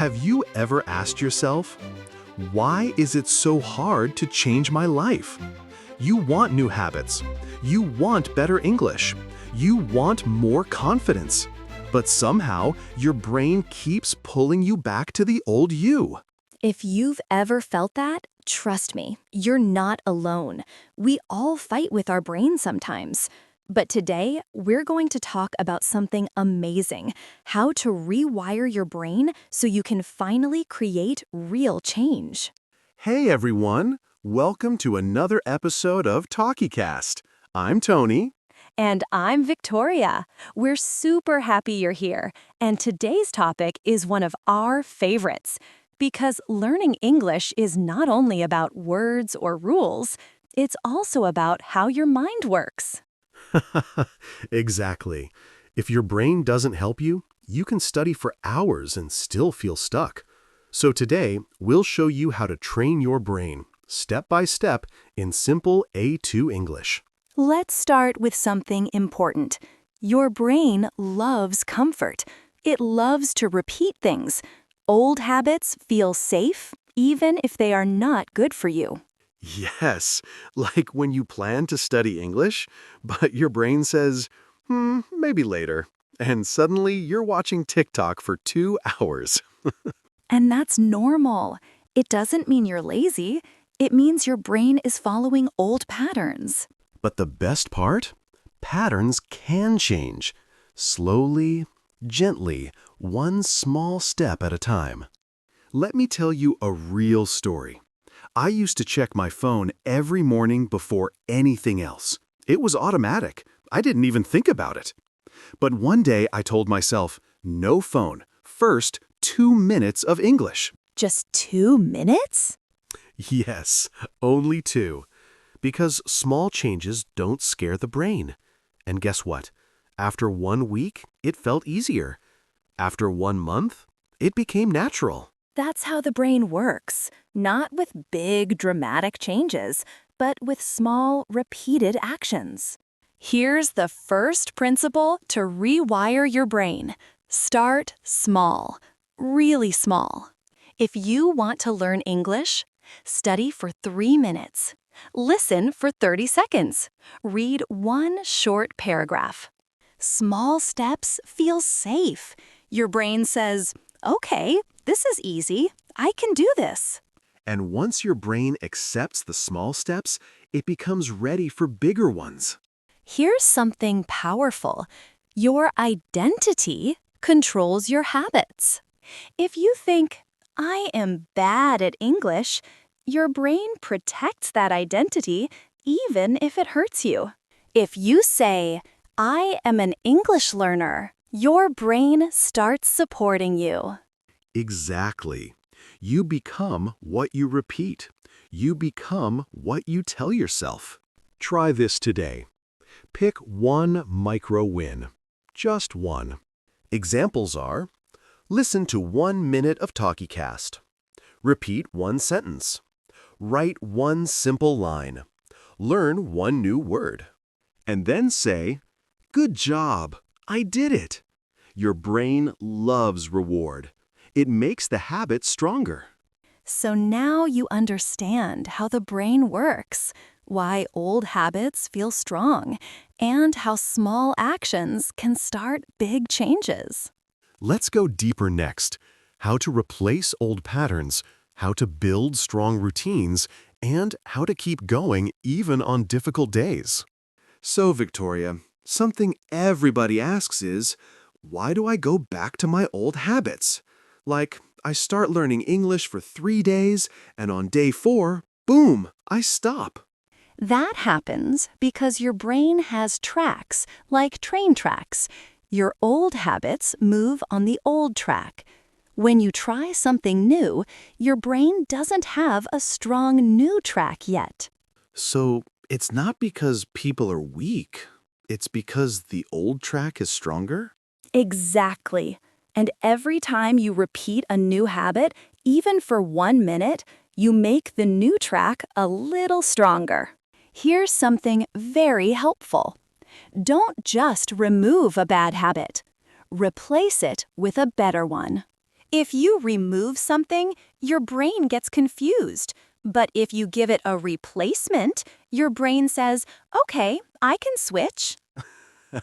Have you ever asked yourself, why is it so hard to change my life? You want new habits. You want better English. You want more confidence. But somehow, your brain keeps pulling you back to the old you. If you've ever felt that, trust me, you're not alone. We all fight with our brain sometimes. But today, we're going to talk about something amazing, how to rewire your brain so you can finally create real change. Hey everyone, welcome to another episode of TalkieCast. I'm Tony. And I'm Victoria. We're super happy you're here. And today's topic is one of our favorites. Because learning English is not only about words or rules, it's also about how your mind works. Exactly. If your brain doesn't help you, you can study for hours and still feel stuck. So today, we'll show you how to train your brain, step by step, in simple A2 English. Let's start with something important. Your brain loves comfort. It loves to repeat things. Old habits feel safe, even if they are not good for you. Yes, like when you plan to study English, but your brain says, maybe later. And suddenly you're watching TikTok for 2 hours. And that's normal. It doesn't mean you're lazy. It means your brain is following old patterns. But the best part? Patterns can change. Slowly, gently, one small step at a time. Let me tell you a real story. I used to check my phone every morning before anything else. It was automatic. I didn't even think about it. But one day I told myself, no phone. First, 2 minutes of English. Just 2 minutes? Yes, only 2. Because small changes don't scare the brain. And guess what? After 1 week, it felt easier. After 1 month, it became natural. That's how the brain works. Not with big, dramatic changes, but with small, repeated actions. Here's the first principle to rewire your brain. Start small. Really small. If you want to learn English, study for 3 minutes. Listen for 30 seconds. Read 1 short paragraph. Small steps feel safe. Your brain says, okay, this is easy. I can do this. And once your brain accepts the small steps, it becomes ready for bigger ones. Here's something powerful. Your identity controls your habits. If you think, I am bad at English, your brain protects that identity even if it hurts you. If you say, I am an English learner, your brain starts supporting you. Exactly. You become what you repeat. You become what you tell yourself. Try this today. Pick 1 micro win. Just 1. Examples are, listen to 1 minute of TalkieCast. Repeat 1 sentence. Write 1 simple line. Learn 1 new word. And then say, good job, I did it. Your brain loves reward. It makes the habit stronger. So now you understand how the brain works, why old habits feel strong, and how small actions can start big changes. Let's go deeper next. How to replace old patterns, how to build strong routines, and how to keep going even on difficult days. So, Victoria, something everybody asks is, why do I go back to my old habits? Like, I start learning English for 3 days, and on day 4, boom, I stop. That happens because your brain has tracks, like train tracks. Your old habits move on the old track. When you try something new, your brain doesn't have a strong new track yet. So, it's not because people are weak. It's because the old track is stronger? Exactly. And every time you repeat a new habit, even for 1 minute, you make the new track a little stronger. Here's something very helpful. Don't just remove a bad habit. Replace it with a better one. If you remove something, your brain gets confused. But if you give it a replacement, your brain says, okay, I can switch.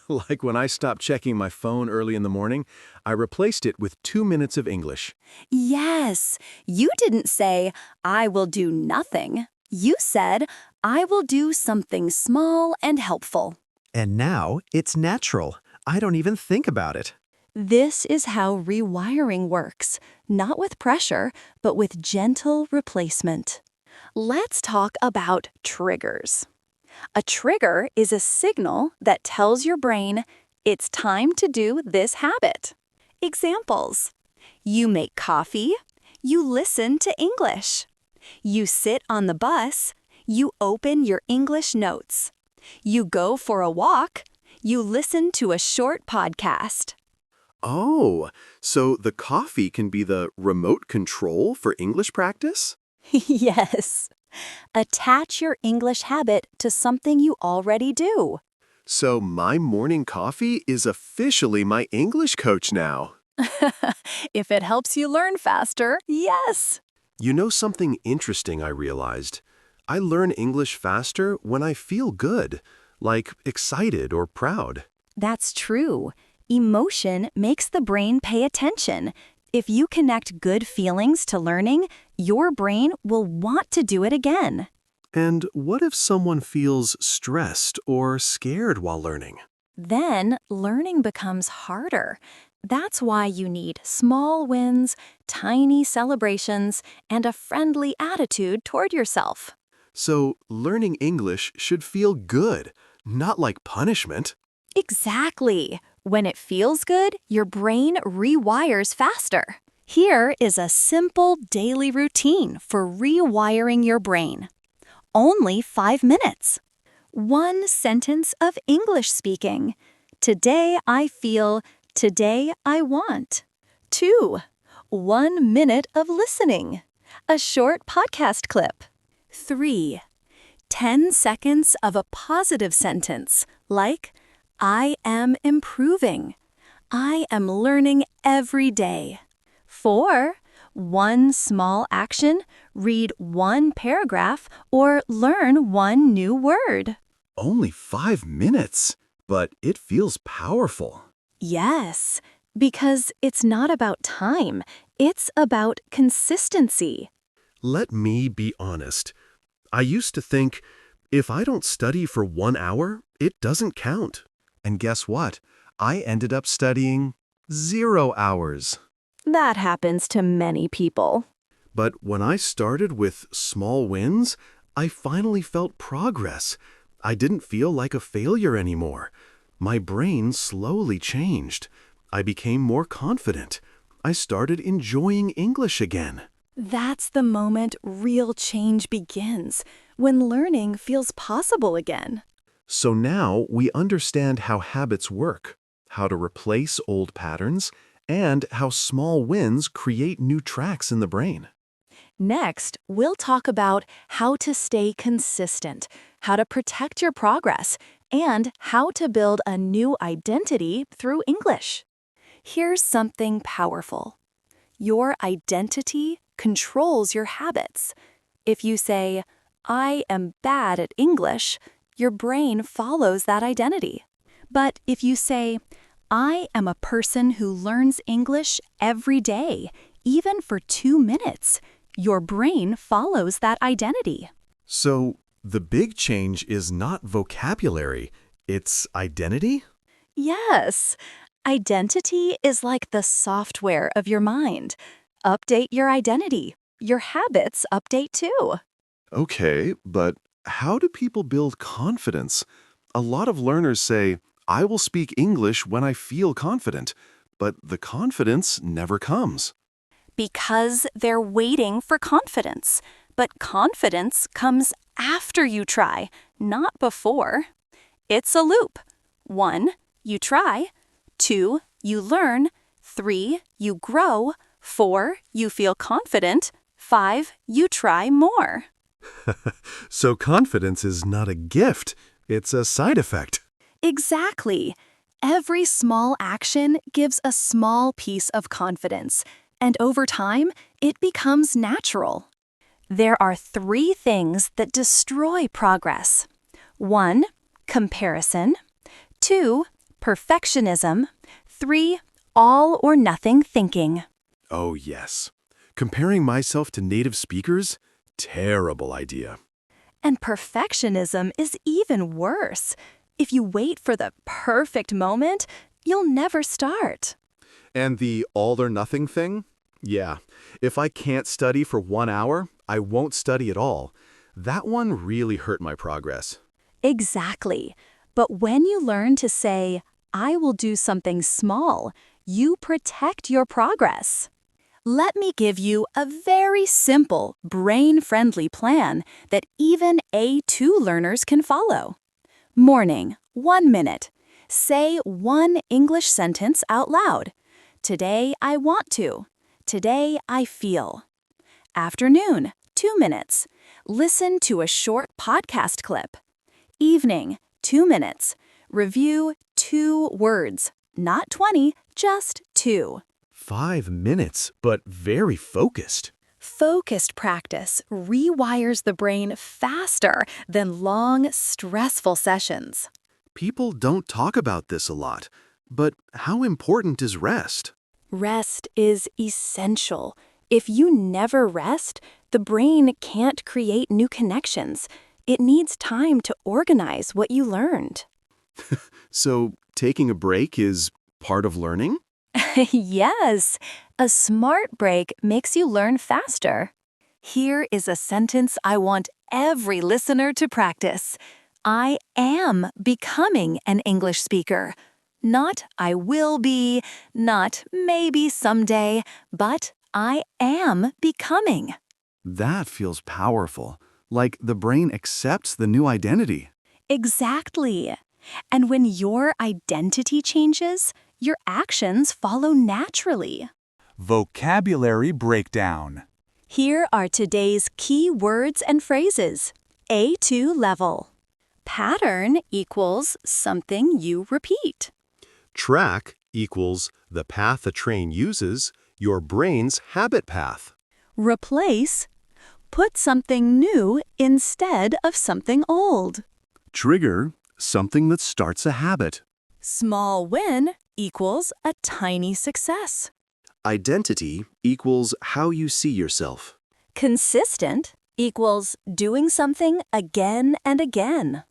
Like when I stopped checking my phone early in the morning, I replaced it with 2 minutes of English. Yes, you didn't say, I will do nothing. You said, I will do something small and helpful. And now it's natural. I don't even think about it. This is how rewiring works, not with pressure, but with gentle replacement. Let's talk about triggers. A trigger is a signal that tells your brain, it's time to do this habit. Examples: you make coffee, you listen to English. You sit on the bus, you open your English notes. You go for a walk, you listen to a short podcast. Oh, so the coffee can be the remote control for English practice? Yes. Attach your English habit to something you already do. So my morning coffee is officially my English coach now. If it helps you learn faster, yes. You know something interesting I realized? I learn English faster when I feel good, like excited or proud. That's true. Emotion makes the brain pay attention. If you connect good feelings to learning, your brain will want to do it again. And what if someone feels stressed or scared while learning? Then learning becomes harder. That's why you need small wins, tiny celebrations, and a friendly attitude toward yourself. So learning English should feel good, not like punishment. Exactly. When it feels good, your brain rewires faster. Here is a simple daily routine for rewiring your brain. Only 5 minutes. 1 sentence of English speaking. Today I feel, today I want. 2. 1 minute of listening. A short podcast clip. 3. 10 seconds of a positive sentence, like, I am improving. I am learning every day. 4. 1 small action, read 1 paragraph, or learn 1 new word. Only 5 minutes, but it feels powerful. Yes, because it's not about time, it's about consistency. Let me be honest. I used to think, if I don't study for 1 hour, it doesn't count. And guess what? I ended up studying 0 hours. That happens to many people. But when I started with small wins, I finally felt progress. I didn't feel like a failure anymore. My brain slowly changed. I became more confident. I started enjoying English again. That's the moment real change begins, when learning feels possible again. So now we understand how habits work, how to replace old patterns, and how small wins create new tracks in the brain. Next, we'll talk about how to stay consistent, how to protect your progress, and how to build a new identity through English. Here's something powerful. Your identity controls your habits. If you say, I am bad at English, your brain follows that identity. But if you say, I am a person who learns English every day, even for 2 minutes, your brain follows that identity. So the big change is not vocabulary, it's identity? Yes, identity is like the software of your mind. Update your identity. Your habits update too. Okay, but how do people build confidence? A lot of learners say, I will speak English when I feel confident, but the confidence never comes. Because they're waiting for confidence. But confidence comes after you try, not before. It's a loop. 1, you try. 2, you learn. 3, you grow. 4, you feel confident. 5, you try more. So confidence is not a gift, it's a side effect. Exactly. Every small action gives a small piece of confidence. And over time, it becomes natural. There are 3 things that destroy progress. 1. Comparison. 2. Perfectionism. 3. All or nothing thinking. Oh, yes. Comparing myself to native speakers? Terrible idea. And perfectionism is even worse. If you wait for the perfect moment, you'll never start. And the all or nothing thing? Yeah. If I can't study for 1 hour, I won't study at all. That one really hurt my progress. Exactly. But when you learn to say, I will do something small, you protect your progress. Let me give you a very simple, brain-friendly plan that even A2 learners can follow. Morning, 1 minute. Say 1 English sentence out loud. Today I want to. Today I feel. Afternoon, 2 minutes. Listen to a short podcast clip. Evening, 2 minutes. Review 2 words. Not 20, just 2. 5 minutes, but very focused. Focused practice rewires the brain faster than long, stressful sessions. People don't talk about this a lot, but how important is rest? Rest is essential. If you never rest, the brain can't create new connections. It needs time to organize what you learned. So, taking a break is part of learning? Yes, a smart break makes you learn faster. Here is a sentence I want every listener to practice. I am becoming an English speaker. Not I will be, not maybe someday, but I am becoming. That feels powerful, like the brain accepts the new identity. Exactly. And when your identity changes, your actions follow naturally. Vocabulary breakdown. Here are today's key words and phrases. A2 level. Pattern equals something you repeat. Track equals the path a train uses, your brain's habit path. Replace. Put something new instead of something old. Trigger, something that starts a habit. Small win equals a tiny success. Identity equals how you see yourself. Consistent equals doing something again and again.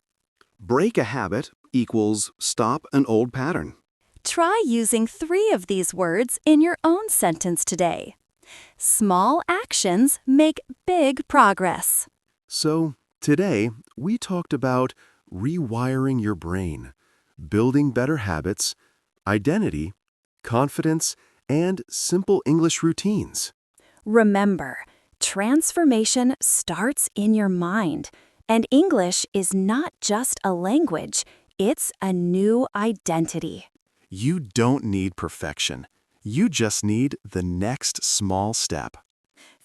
Break a habit equals stop an old pattern. Try using 3 of these words in your own sentence today. Small actions make big progress. So, today, we talked about rewiring your brain, building better habits, identity, confidence, and simple English routines. Remember, transformation starts in your mind, and English is not just a language, it's a new identity. You don't need perfection. You just need the next small step.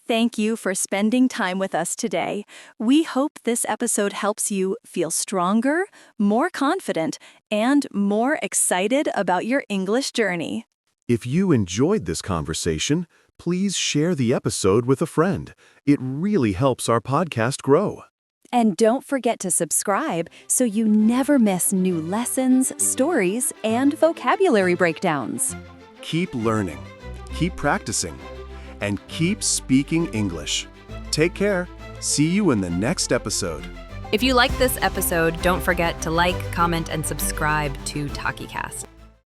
Thank you for spending time with us today. We hope this episode helps you feel stronger, more confident, and more excited about your English journey. If you enjoyed this conversation, please share the episode with a friend. It really helps our podcast grow. And don't forget to subscribe so you never miss new lessons, stories, and vocabulary breakdowns. Keep learning, keep practicing, and keep speaking English. Take care. See you in the next episode. If you like this episode, don't forget to like, comment, and subscribe to TalkieCast.